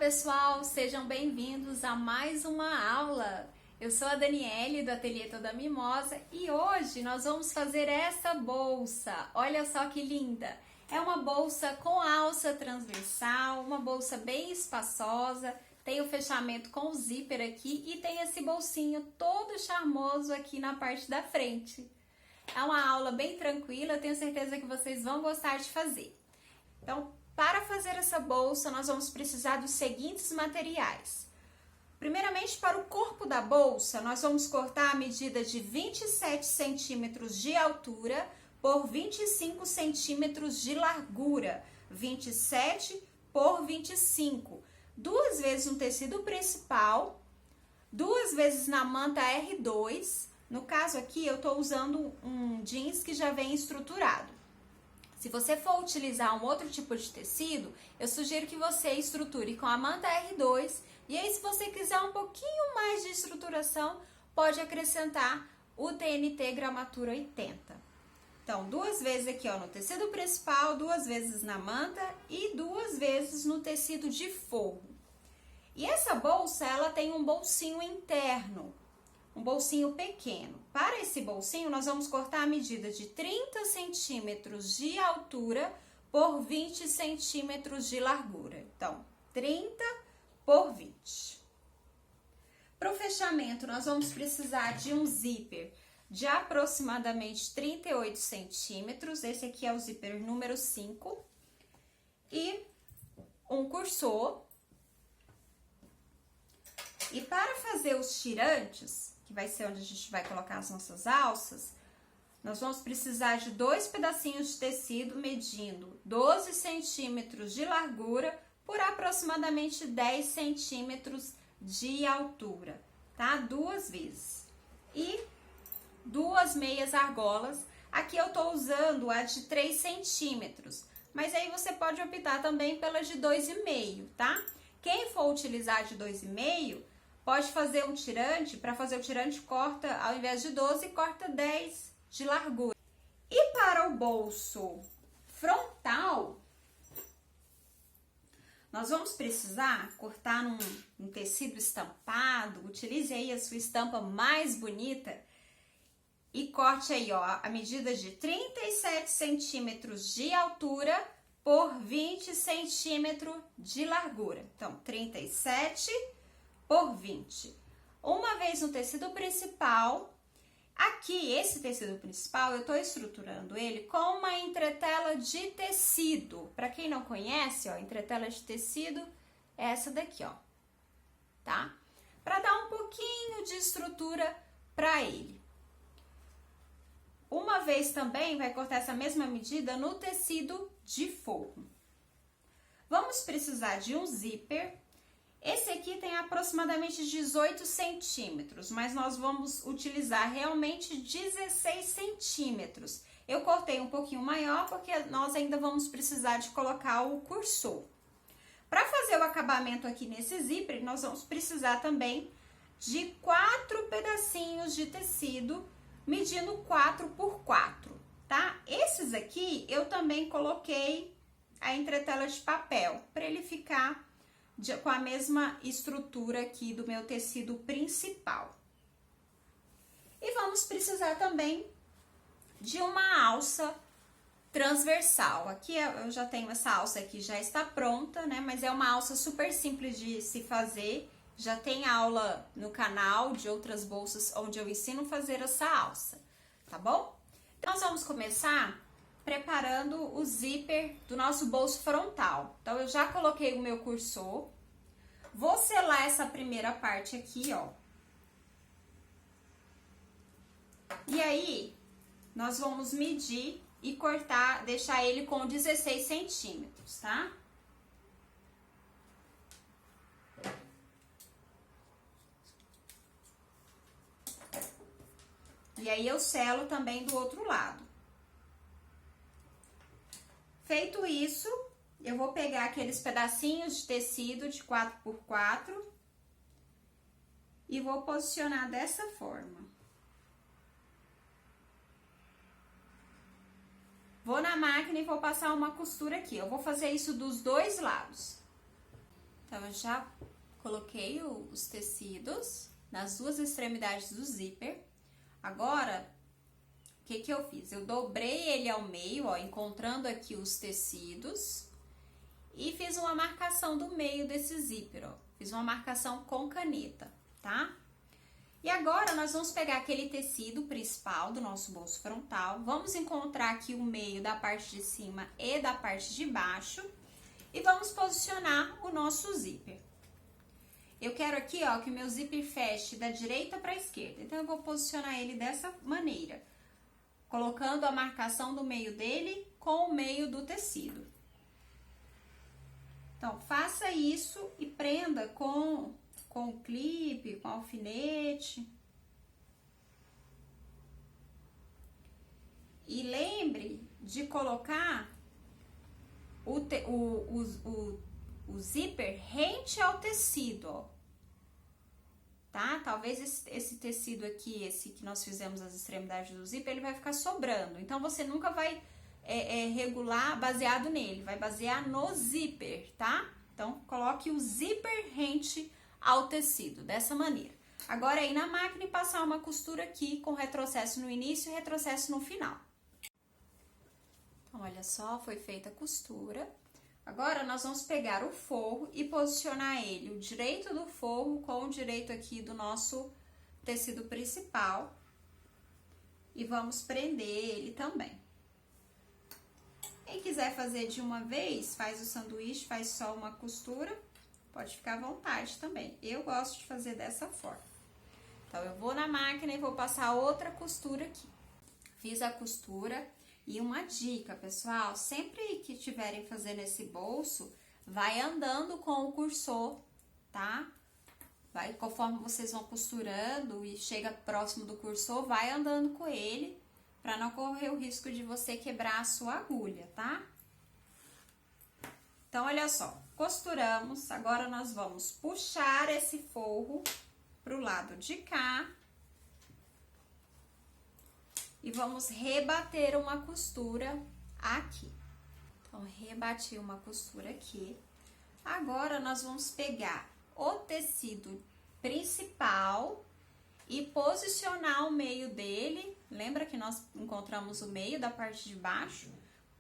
pessoal, sejam bem-vindos a mais uma aula. Eu sou a Daniele do Ateliê Toda Mimosa e hoje nós vamos fazer essa bolsa. Olha só que linda! É uma bolsa com alça transversal, uma bolsa bem espaçosa, tem o fechamento com o zíper aqui e tem esse bolsinho todo charmoso aqui na parte da frente. É uma aula bem tranquila, eu tenho certeza que vocês vão gostar de fazer. Então, para fazer essa bolsa, nós vamos precisar dos seguintes materiais. Primeiramente, para o corpo da bolsa, nós vamos cortar a medida de 27 centímetros de altura por 25 centímetros de largura. 27 por 25. Duas vezes no tecido principal, duas vezes na manta R2. No caso aqui, eu estou usando um jeans que já vem estruturado. Se você for utilizar um outro tipo de tecido, eu sugiro que você estruture com a manta R2. E aí, se você quiser um pouquinho mais de estruturação, pode acrescentar o TNT gramatura 80. Então, duas vezes aqui ó, no tecido principal, duas vezes na manta e duas vezes no tecido de forro. E essa bolsa, ela tem um bolsinho interno. Um bolsinho pequeno. Para esse bolsinho, nós vamos cortar a medida de 30 centímetros de altura por 20 centímetros de largura. Então, 30 por 20. Para o fechamento, nós vamos precisar de um zíper de aproximadamente 38 centímetros. Esse aqui é o zíper número 5. E um cursor. E para fazer os tirantes, que vai ser onde a gente vai colocar as nossas alças, nós vamos precisar de 2 pedacinhos de tecido medindo 12 centímetros de largura por aproximadamente 10 centímetros de altura, tá? Duas vezes. E 2 meias argolas. Aqui eu tô usando a de 3 centímetros, mas aí você pode optar também pela de 2,5, tá? Quem for utilizar de 2,5, pode fazer um tirante, para fazer o tirante corta, ao invés de 12, corta 10 de largura. E para o bolso frontal, nós vamos precisar cortar num tecido estampado, utilize aí a sua estampa mais bonita e corte aí ó, a medida de 37 centímetros de altura por 20 centímetros de largura. Então, 37 por 20. Uma vez no tecido principal, aqui esse tecido principal eu tô estruturando ele com uma entretela de tecido. Para quem não conhece, ó, entretela de tecido é essa daqui, ó, tá? Para dar um pouquinho de estrutura para ele. Uma vez também vai cortar essa mesma medida no tecido de forro. Vamos precisar de um zíper. Esse aqui tem aproximadamente 18 centímetros, mas nós vamos utilizar realmente 16 centímetros. Eu cortei um pouquinho maior porque nós ainda vamos precisar de colocar o cursor. Para fazer o acabamento aqui nesse zíper, nós vamos precisar também de 4 pedacinhos de tecido, medindo 4 por 4, tá? Esses aqui eu também coloquei a entretela de papel, para ele ficar com a mesma estrutura aqui do meu tecido principal. E vamos precisar também de uma alça transversal. Aqui eu já tenho essa alça aqui, já está pronta, né? Mas é uma alça super simples de se fazer. Já tem aula no canal de outras bolsas onde eu ensino a fazer essa alça, tá bom? Então, nós vamos começar preparando o zíper do nosso bolso frontal. Então, eu já coloquei o meu cursor. Vou selar essa primeira parte aqui, ó. E aí, nós vamos medir e cortar, deixar ele com 16 centímetros, tá? E aí, eu selo também do outro lado. Feito isso, eu vou pegar aqueles pedacinhos de tecido de 4 por 4 e vou posicionar dessa forma. Vou na máquina e vou passar uma costura aqui. Eu vou fazer isso dos dois lados. Então, eu já coloquei os tecidos nas duas extremidades do zíper. Agora, o que que eu fiz? Eu dobrei ele ao meio, ó, encontrando aqui os tecidos e fiz uma marcação do meio desse zíper, ó. Fiz uma marcação com caneta, tá? E agora, nós vamos pegar aquele tecido principal do nosso bolso frontal, vamos encontrar aqui o meio da parte de cima e da parte de baixo e vamos posicionar o nosso zíper. Eu quero aqui, ó, que o meu zíper feche da direita para a esquerda, então eu vou posicionar ele dessa maneira, colocando a marcação do meio dele com o meio do tecido. Então, faça isso e prenda com clipe, com alfinete. E lembre de colocar o zíper rente ao tecido, ó. Tá? Talvez esse tecido aqui, esse que nós fizemos as extremidades do zíper, ele vai ficar sobrando. Então, você nunca vai regular baseado nele, vai basear no zíper, tá? Então, coloque o zíper rente ao tecido, dessa maneira. Agora, aí na máquina e passar uma costura aqui com retrocesso no início e retrocesso no final. Então, olha só, foi feita a costura. Agora, nós vamos pegar o forro e posicionar ele, o direito do forro com o direito aqui do nosso tecido principal. E vamos prender ele também. Quem quiser fazer de uma vez, faz o sanduíche, faz só uma costura, pode ficar à vontade também. Eu gosto de fazer dessa forma. Então, eu vou na máquina e vou passar outra costura aqui. Fiz a costura e uma dica, pessoal, sempre que estiverem fazendo esse bolso, vai andando com o cursor, tá? Vai, conforme vocês vão costurando e chega próximo do cursor, vai andando com ele, para não correr o risco de você quebrar a sua agulha, tá? Então, olha só, costuramos, agora nós vamos puxar esse forro pro lado de cá e vamos rebater uma costura aqui. Então, rebati uma costura aqui. Agora, nós vamos pegar o tecido principal e posicionar o meio dele. Lembra que nós encontramos o meio da parte de baixo?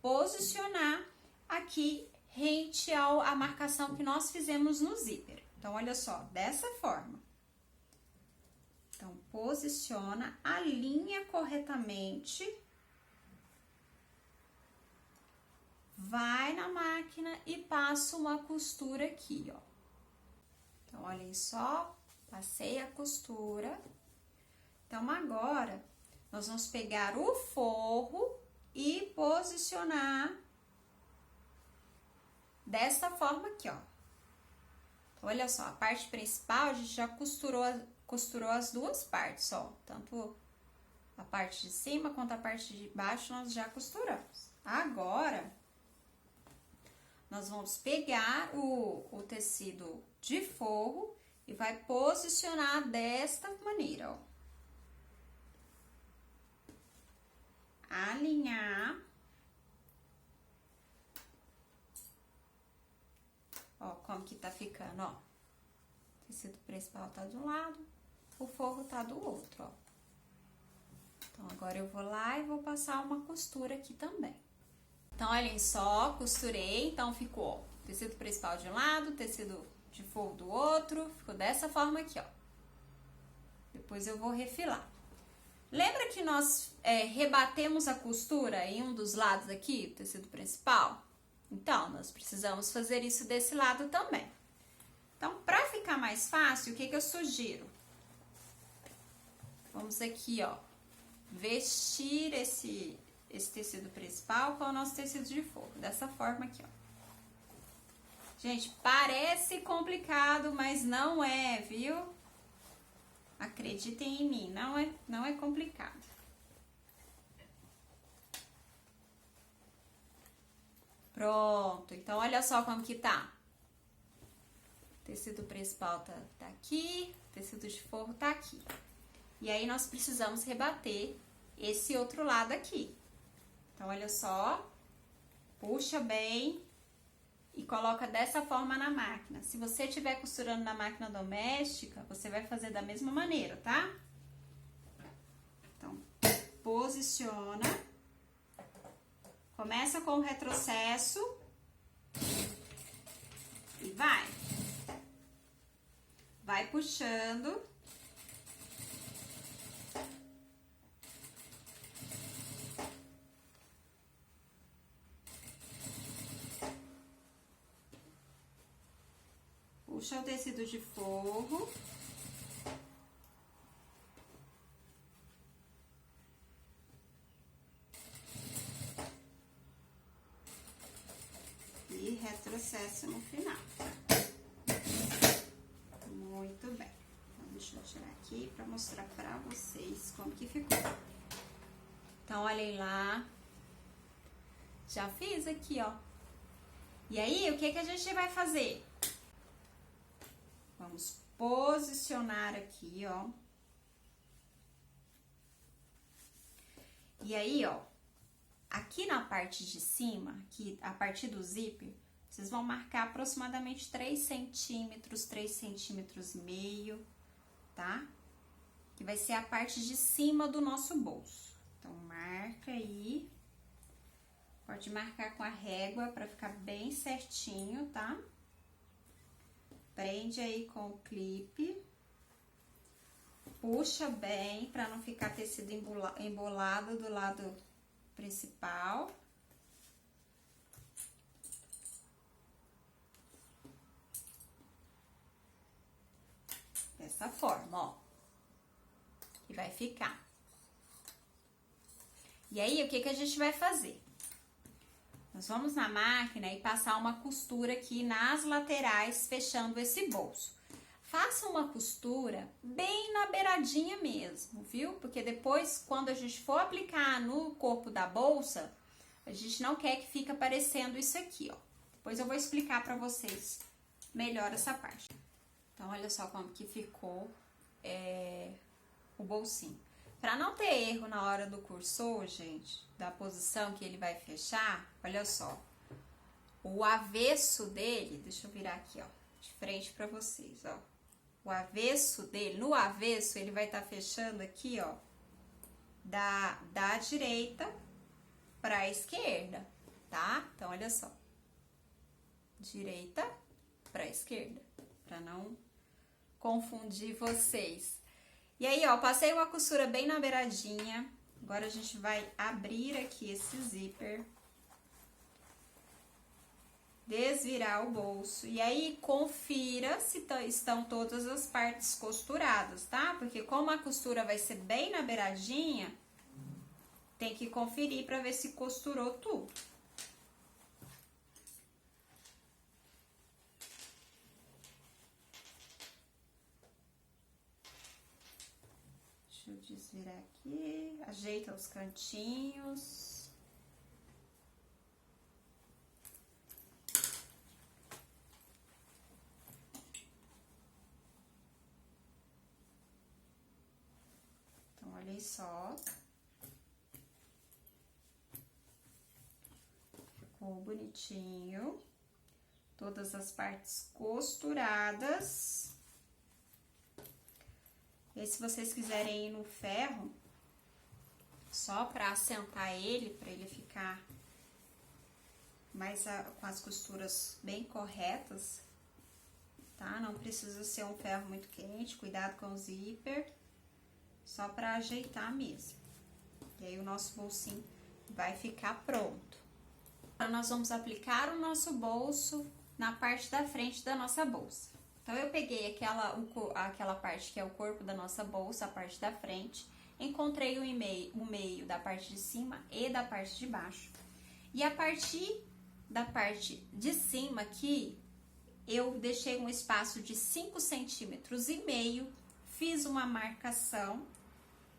Posicionar aqui rente à marcação que nós fizemos no zíper. Então, olha só, dessa forma. Então, posiciona, alinha corretamente. Vai na máquina e passa uma costura aqui, ó. Então, olhem só, passei a costura. Então, agora, nós vamos pegar o forro e posicionar dessa forma aqui, ó. Então, olha só, a parte principal a gente já costurou as duas partes, ó. Tanto a parte de cima quanto a parte de baixo nós já costuramos. Agora, nós vamos pegar o tecido de forro e vai posicionar desta maneira, ó. Alinhar. Ó, como que tá ficando, ó. O tecido principal tá de um lado, o forro tá do outro, ó. Então, agora eu vou lá e vou passar uma costura aqui também. Então, olhem só, costurei, então ficou ó, tecido principal de um lado, tecido de forro do outro, ficou dessa forma aqui, ó. Depois eu vou refilar. Lembra que nós rebatemos a costura em um dos lados aqui, o tecido principal? Então, nós precisamos fazer isso desse lado também. Então, para ficar mais fácil, o que eu sugiro? Vamos aqui, ó, vestir esse tecido principal com o nosso tecido de forro, dessa forma aqui, ó. Gente, parece complicado, mas não é, viu? Acreditem em mim, não é complicado. Pronto, então olha só como que tá. O tecido principal tá aqui, o tecido de forro tá aqui. E aí, nós precisamos rebater esse outro lado aqui. Então, olha só, puxa bem e coloca dessa forma na máquina. Se você estiver costurando na máquina doméstica, você vai fazer da mesma maneira, tá? Então, posiciona. Começa com o retrocesso e vai. Vai puxando. Puxa o tecido de forro. E retrocesso no final. Muito bem. Então, deixa eu tirar aqui pra mostrar pra vocês como que ficou. Então, olhem lá. Já fiz aqui, ó. E aí, o que que a gente vai fazer? Vamos posicionar aqui, ó. E aí, ó, aqui na parte de cima, aqui, a partir do zíper, vocês vão marcar aproximadamente 3 centímetros, 3 centímetros e meio, tá? Que vai ser a parte de cima do nosso bolso. Então, marca aí. Pode marcar com a régua pra ficar bem certinho, tá? Prende aí com o clipe. Puxa bem pra não ficar tecido embolado do lado principal. Dessa forma, ó. E vai ficar. E aí, o que que a gente vai fazer? Nós vamos na máquina e passar uma costura aqui nas laterais, fechando esse bolso. Faça uma costura bem na beiradinha mesmo, viu? Porque depois, quando a gente for aplicar no corpo da bolsa, a gente não quer que fique aparecendo isso aqui, ó. Depois eu vou explicar pra vocês melhor essa parte. Então, olha só como que ficou o bolsinho. Pra não ter erro na hora do cursor, gente, da posição que ele vai fechar, olha só. O avesso dele, deixa eu virar aqui, ó, de frente pra vocês, ó. O avesso dele, no avesso, ele vai estar fechando aqui, ó, da direita pra esquerda, tá? Então, olha só. Direita pra esquerda, pra não confundir vocês. E aí, ó, passei uma costura bem na beiradinha. Agora, a gente vai abrir aqui esse zíper. Desvirar o bolso. E aí, confira se estão todas as partes costuradas, tá? Porque como a costura vai ser bem na beiradinha, tem que conferir pra ver se costurou tudo. Deixa eu desvirar aqui, ajeita os cantinhos. Então, olhem só. Ficou bonitinho. Todas as partes costuradas. E aí, se vocês quiserem ir no ferro, só pra assentar ele, pra ele ficar mais com as costuras bem corretas, tá? Não precisa ser um ferro muito quente, cuidado com o zíper, só pra ajeitar mesmo. E aí, o nosso bolsinho vai ficar pronto. Agora, nós vamos aplicar o nosso bolso na parte da frente da nossa bolsa. Então, eu peguei aquela parte que é o corpo da nossa bolsa, a parte da frente, encontrei o meio da parte de cima e da parte de baixo. E a partir da parte de cima aqui, eu deixei um espaço de 5,5 centímetros, fiz uma marcação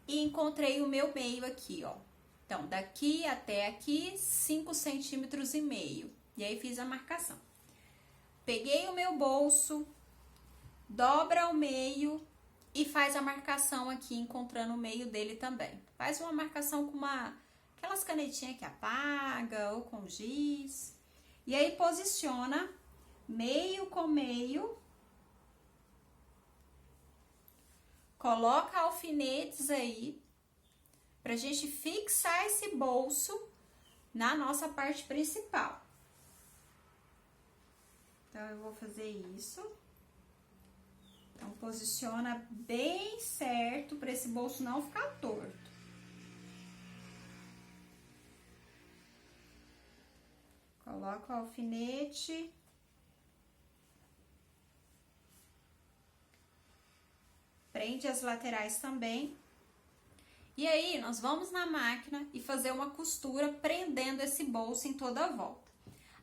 e encontrei o meu meio aqui, ó. Então, daqui até aqui, 5,5 centímetros. E aí, fiz a marcação. Peguei o meu bolso, dobra ao meio e faz a marcação aqui, encontrando o meio dele também. Faz uma marcação com aquelas canetinhas que apaga ou com giz. E aí, posiciona meio com meio. Coloca alfinetes aí, pra gente fixar esse bolso na nossa parte principal. Então, eu vou fazer isso. Então, posiciona bem certo para esse bolso não ficar torto. Coloca o alfinete. Prende as laterais também. E aí, nós vamos na máquina e fazer uma costura prendendo esse bolso em toda a volta.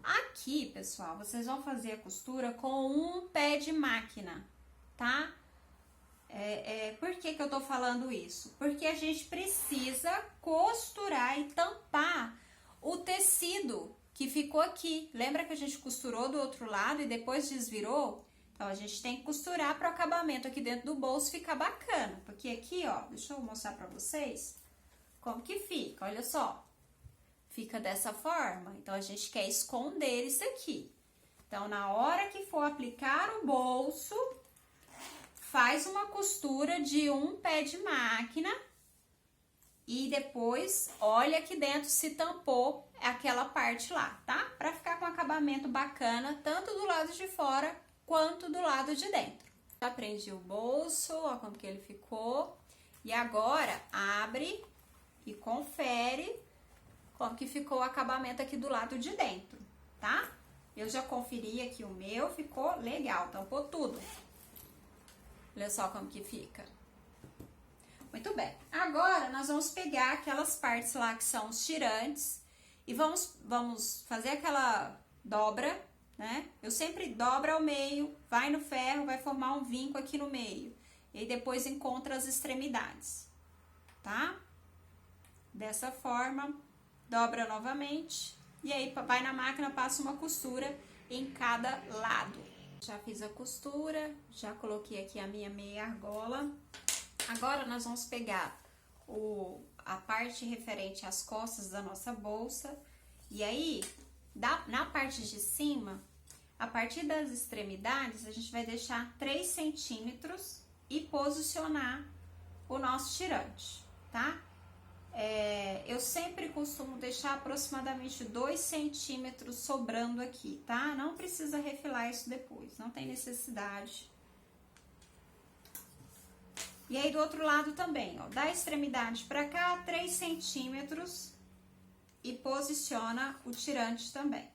Aqui, pessoal, vocês vão fazer a costura com um pé de máquina, tá? Por que eu tô falando isso? Porque a gente precisa costurar e tampar o tecido que ficou aqui. Lembra que a gente costurou do outro lado e depois desvirou? Então, a gente tem que costurar para o acabamento aqui dentro do bolso ficar bacana. Porque aqui, ó, deixa eu mostrar para vocês como que fica, olha só. Fica dessa forma. Então, a gente quer esconder isso aqui. Então, na hora que for aplicar o bolso, faz uma costura de um pé de máquina e depois olha aqui dentro se tampou aquela parte lá, tá? Para ficar com um acabamento bacana, tanto do lado de fora quanto do lado de dentro. Já prendi o bolso, ó como que ele ficou. E agora, abre e confere como que ficou o acabamento aqui do lado de dentro, tá? Eu já conferi aqui o meu, ficou legal, tampou tudo. Olha só como que fica. Muito bem. Agora, nós vamos pegar aquelas partes lá que são os tirantes e vamos fazer aquela dobra, né? Eu sempre dobro ao meio, vai no ferro, vai formar um vinco aqui no meio. E depois encontra as extremidades, tá? Dessa forma, dobra novamente. E aí, vai na máquina, passa uma costura em cada lado. Já fiz a costura, já coloquei aqui a minha meia argola. Agora, nós vamos pegar a parte referente às costas da nossa bolsa. E aí, na parte de cima, a partir das extremidades, a gente vai deixar 3 centímetros e posicionar o nosso tirante, tá? Eu sempre costumo deixar aproximadamente 2 centímetros sobrando aqui, tá? Não precisa refilar isso depois, não tem necessidade. E aí, do outro lado também, ó, da extremidade pra cá, 3 centímetros e posiciona o tirante também.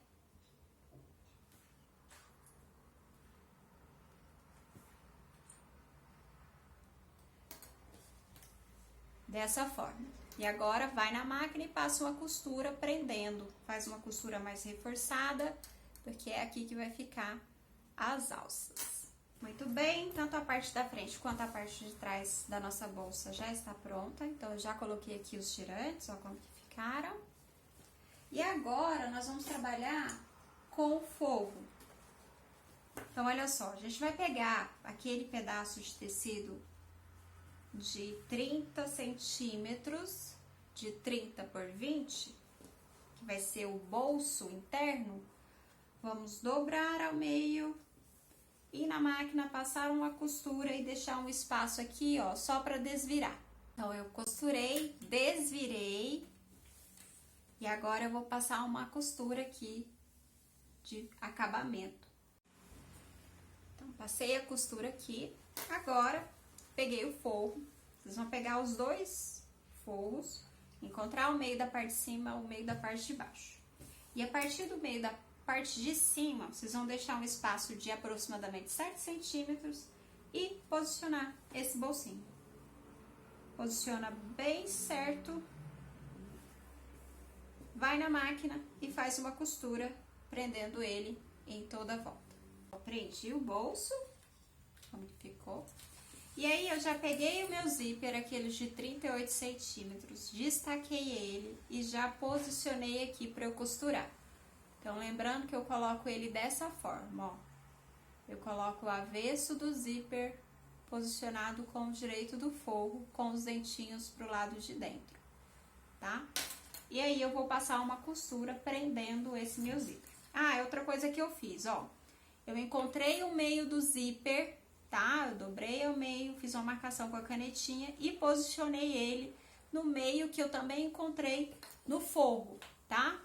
Dessa forma. E agora, vai na máquina e passa uma costura prendendo. Faz uma costura mais reforçada, porque é aqui que vai ficar as alças. Muito bem, tanto a parte da frente quanto a parte de trás da nossa bolsa já está pronta. Então, eu já coloquei aqui os tirantes, ó como que ficaram. E agora, nós vamos trabalhar com o forro. Então, olha só, a gente vai pegar aquele pedaço de tecido de 30 centímetros, de 30 por 20, que vai ser o bolso interno. Vamos dobrar ao meio e na máquina passar uma costura e deixar um espaço aqui, ó, só para desvirar. Então, eu costurei, desvirei e agora eu vou passar uma costura aqui de acabamento. Então, passei a costura aqui, agora peguei o forro. Vocês vão pegar os 2 forros, encontrar o meio da parte de cima, o meio da parte de baixo. E a partir do meio da parte de cima, vocês vão deixar um espaço de aproximadamente 7 centímetros e posicionar esse bolsinho. Posiciona bem certo, vai na máquina e faz uma costura prendendo ele em toda a volta. Eu prendi o bolso, como que ficou. E aí, eu já peguei o meu zíper, aquele de 38 centímetros, destaquei ele e já posicionei aqui para eu costurar. Então, lembrando que eu coloco ele dessa forma, ó. Eu coloco o avesso do zíper posicionado com o direito do forro, com os dentinhos pro lado de dentro, tá? E aí, eu vou passar uma costura prendendo esse meu zíper. Ah, é outra coisa que eu fiz, ó. Eu encontrei o meio do zíper, tá? Eu dobrei ao meio, fiz uma marcação com a canetinha e posicionei ele no meio que eu também encontrei no forro, tá?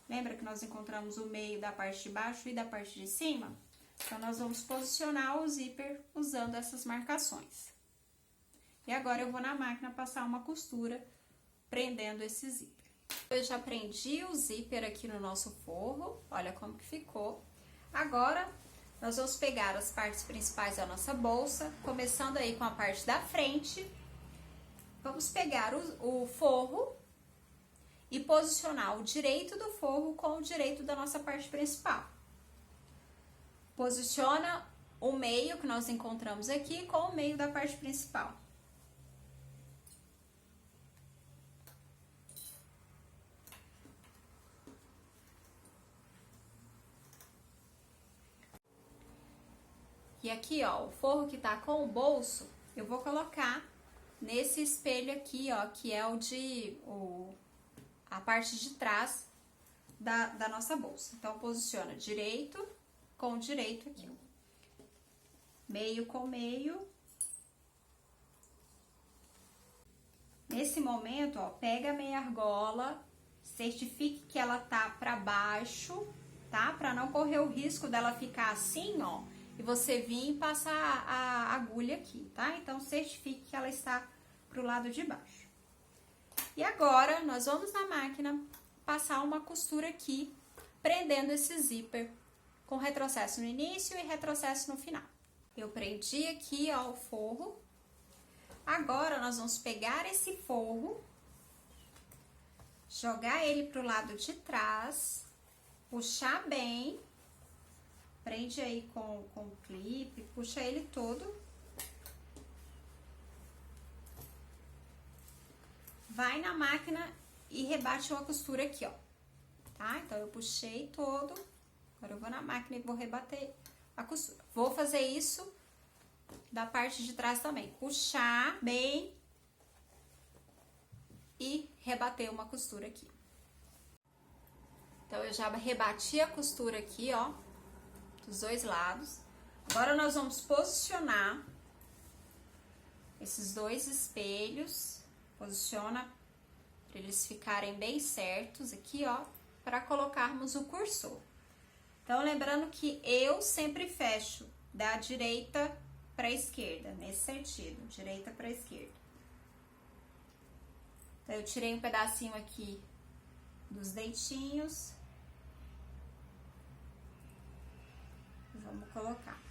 Lembra que nós encontramos o meio da parte de baixo e da parte de cima? Então, nós vamos posicionar o zíper usando essas marcações. E agora, eu vou na máquina passar uma costura prendendo esse zíper. Eu já prendi o zíper aqui no nosso forro, olha como que ficou. Agora, nós vamos pegar as partes principais da nossa bolsa, começando aí com a parte da frente. Vamos pegar o forro e posicionar o direito do forro com o direito da nossa parte principal. Posiciona o meio que nós encontramos aqui com o meio da parte principal. E aqui, ó, o forro que tá com o bolso, eu vou colocar nesse espelho aqui, ó, que é a parte de trás da nossa bolsa. Então, posiciona direito com direito aqui, ó. Meio com meio. Nesse momento, ó, pega a meia argola, certifique que ela tá pra baixo, tá? Pra não correr o risco dela ficar assim, ó, e você vir e passar a agulha aqui, tá? Então, certifique que ela está pro lado de baixo. E agora, nós vamos na máquina passar uma costura aqui, prendendo esse zíper, com retrocesso no início e retrocesso no final. Eu prendi aqui, ó, o forro. Agora, nós vamos pegar esse forro, jogar ele pro lado de trás, puxar bem, prende aí com o clipe, puxa ele todo. Vai na máquina e rebate uma costura aqui, ó, tá? Então, eu puxei todo, agora eu vou na máquina e vou rebater a costura. Vou fazer isso da parte de trás também, puxar bem e rebater uma costura aqui. Então, eu já rebati a costura aqui, ó, dos dois lados. Agora, nós vamos posicionar esses dois espelhos, posiciona para eles ficarem bem certos aqui, ó, para colocarmos o cursor. Então, lembrando que eu sempre fecho da direita para a esquerda, nesse sentido, direita para a esquerda. Então, eu tirei um pedacinho aqui dos dentinhos. Vamos colocar.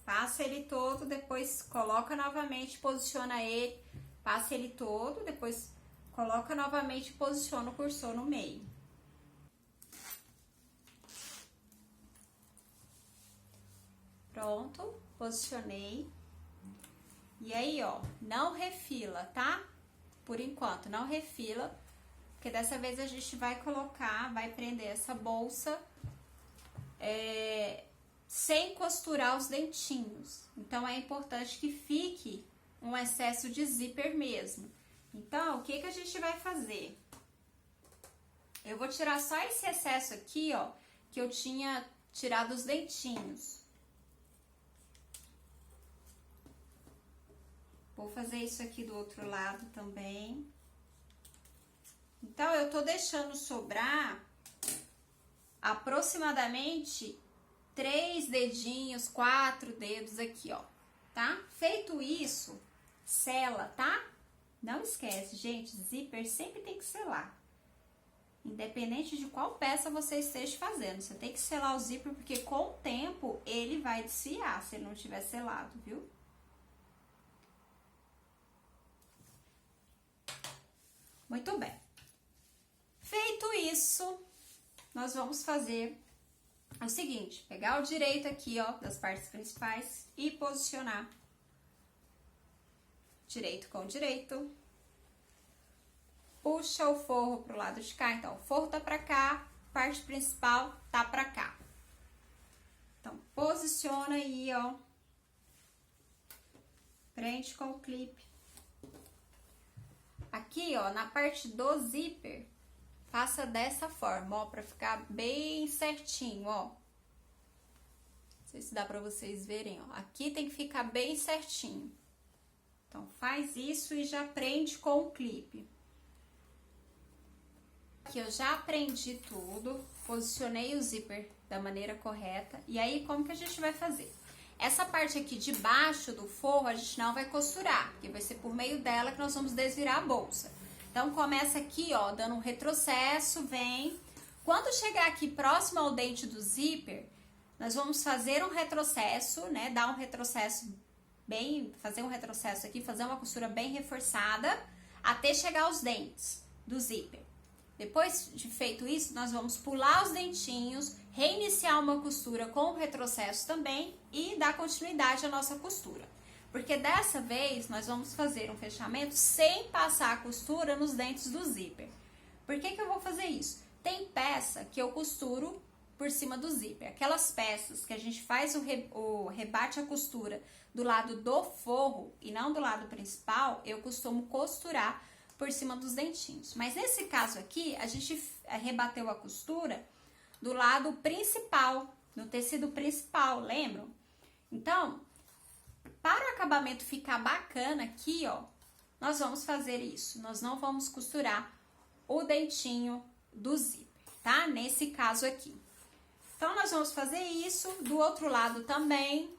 Passa ele todo, depois coloca novamente, posiciona ele, passa ele todo, depois coloca novamente e posiciona o cursor no meio. Pronto, posicionei. E aí, ó, não refila, tá? Por enquanto, não refila, porque dessa vez a gente vai colocar, vai prender essa bolsa sem costurar os dentinhos. Então, é importante que fique um excesso de zíper mesmo. Então, o que a gente vai fazer? Eu vou tirar só esse excesso aqui, ó, que eu tinha tirado os dentinhos. Vou fazer isso aqui do outro lado também. Então, eu tô deixando sobrar aproximadamente 3 dedinhos, 4 dedos aqui, ó, tá? Feito isso, sela, tá? Não esquece, gente, zíper sempre tem que selar. Independente de qual peça você esteja fazendo, você tem que selar o zíper, porque com o tempo ele vai desfiar se ele não tiver selado, viu? Muito bem. Feito isso, nós vamos fazer o seguinte, pegar o direito aqui, ó, das partes principais e posicionar direito com direito. Puxa o forro pro lado de cá, então, o forro tá pra cá, parte principal tá pra cá. Então, posiciona aí, ó, prende com o clipe. aqui, ó, na parte do zíper, faça dessa forma, ó, pra ficar bem certinho, ó. Não sei se dá pra vocês verem, ó. Aqui tem que ficar bem certinho. Então, faz isso e já prende com o clipe. Aqui eu já prendi tudo, posicionei o zíper da maneira correta. E aí, como que a gente vai fazer? Essa parte aqui de baixo do forro, a gente não vai costurar, porque vai ser por meio dela que nós vamos desvirar a bolsa. Então, começa aqui, ó, dando um retrocesso, vem. Quando chegar aqui próximo ao dente do zíper, nós vamos fazer um retrocesso, né? Dar um retrocesso bem, fazer um retrocesso aqui, fazer uma costura bem reforçada, até chegar aos dentes do zíper. Depois de feito isso, nós vamos pular os dentinhos, reiniciar uma costura com o retrocesso também e dar continuidade à nossa costura. Porque dessa vez, nós vamos fazer um fechamento sem passar a costura nos dentes do zíper. Por que que eu vou fazer isso? Tem peça que eu costuro por cima do zíper. Aquelas peças que a gente faz o rebate à costura do lado do forro e não do lado principal, eu costumo costurar por cima dos dentinhos. Mas nesse caso aqui, a gente rebateu a costura do lado principal, no tecido principal, lembram? Então, para o acabamento ficar bacana aqui, ó, nós vamos fazer isso. Nós não vamos costurar o dentinho do zíper, tá? Nesse caso aqui. Então, nós vamos fazer isso do outro lado também,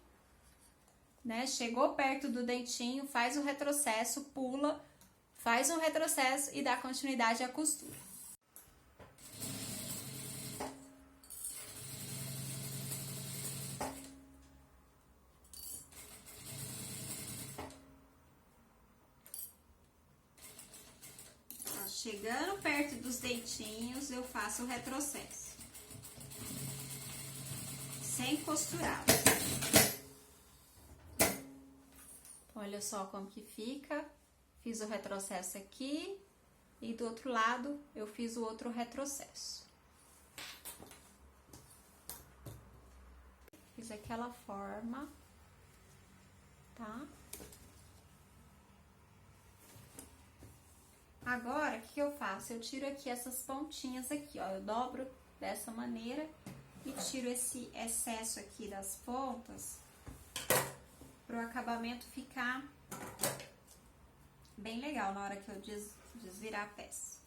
né? Chegou perto do dentinho, faz o retrocesso, pula, faz um retrocesso e dá continuidade à costura. Chegando perto dos dentinhos, eu faço o retrocesso. Sem costurar. Olha só como que fica. Fiz o retrocesso aqui e do outro lado eu fiz o outro retrocesso. Fiz aquela forma, tá? Agora, o que eu faço? Eu tiro aqui essas pontinhas aqui, ó. Eu dobro dessa maneira e tiro esse excesso aqui das pontas pro acabamento ficar bem legal na hora que eu desvirar a peça.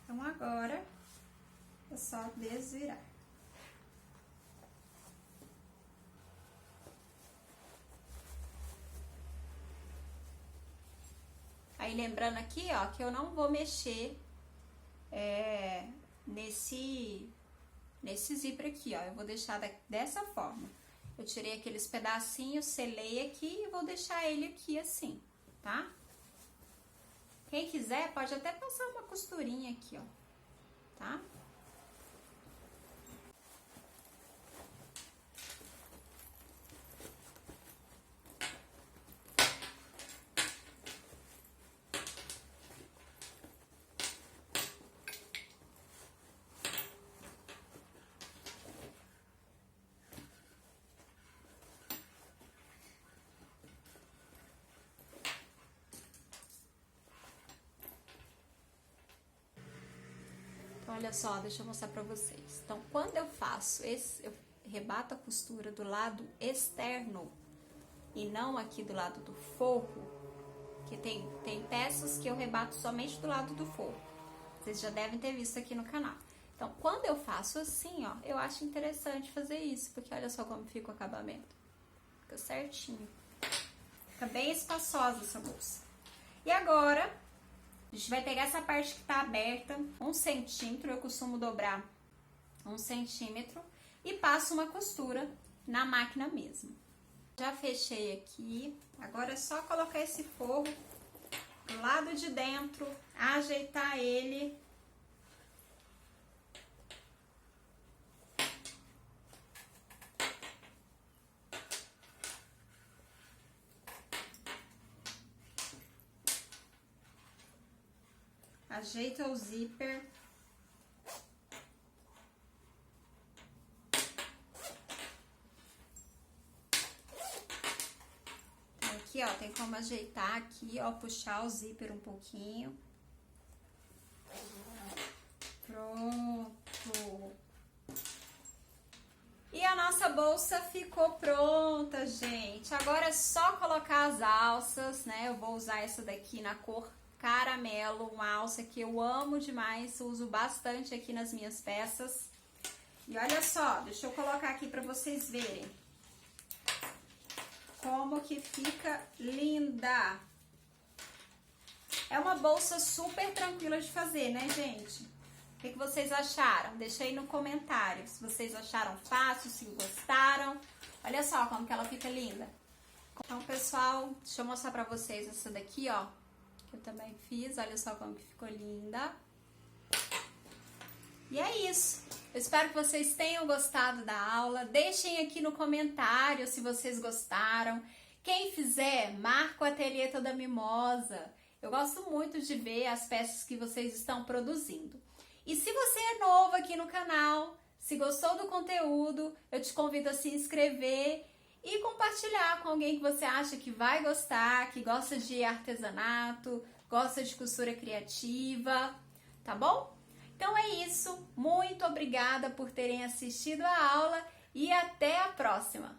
Então, agora é só desvirar. Aí, lembrando aqui, ó, que eu não vou mexer nesse zíper aqui, ó. Eu vou deixar dessa forma. Eu tirei aqueles pedacinhos, selei aqui e vou deixar ele aqui assim, tá? Quem quiser, pode até passar uma costurinha aqui, ó, tá? Olha só, deixa eu mostrar pra vocês. Então, quando eu faço eu rebato a costura do lado externo e não aqui do lado do forro, que tem peças que eu rebato somente do lado do forro. Vocês já devem ter visto aqui no canal. Então, quando eu faço assim, ó, eu acho interessante fazer isso, porque olha só como fica o acabamento. Fica certinho. Fica bem espaçosa essa bolsa. E agora, a gente vai pegar essa parte que tá aberta, 1 centímetro, eu costumo dobrar 1 centímetro, e passo uma costura na máquina mesmo. Já fechei aqui, agora é só colocar esse forro do lado de dentro, ajeitar ele. Ajeita o zíper. Então, aqui, ó, tem como ajeitar aqui, ó, puxar o zíper um pouquinho. Pronto. E a nossa bolsa ficou pronta, gente. Agora é só colocar as alças, né? Eu vou usar essa daqui na cor caramelo, uma alça que eu amo demais, uso bastante aqui nas minhas peças. E olha só, deixa eu colocar aqui pra vocês verem como que fica linda. É uma bolsa super tranquila de fazer, né, gente? O que vocês acharam? Deixa aí no comentário se vocês acharam fácil, se gostaram. Olha só como que ela fica linda. Então, pessoal, deixa eu mostrar pra vocês essa daqui, ó, que eu também fiz. Olha só como que ficou linda. E é isso. Eu espero que vocês tenham gostado da aula. Deixem aqui no comentário se vocês gostaram. Quem fizer, marca o Ateliê Toda Mimosa. Eu gosto muito de ver as peças que vocês estão produzindo. E se você é novo aqui no canal, se gostou do conteúdo, eu te convido a se inscrever e compartilhar com alguém que você acha que vai gostar, que gosta de artesanato, gosta de costura criativa, tá bom? Então é isso, muito obrigada por terem assistido a aula e até a próxima!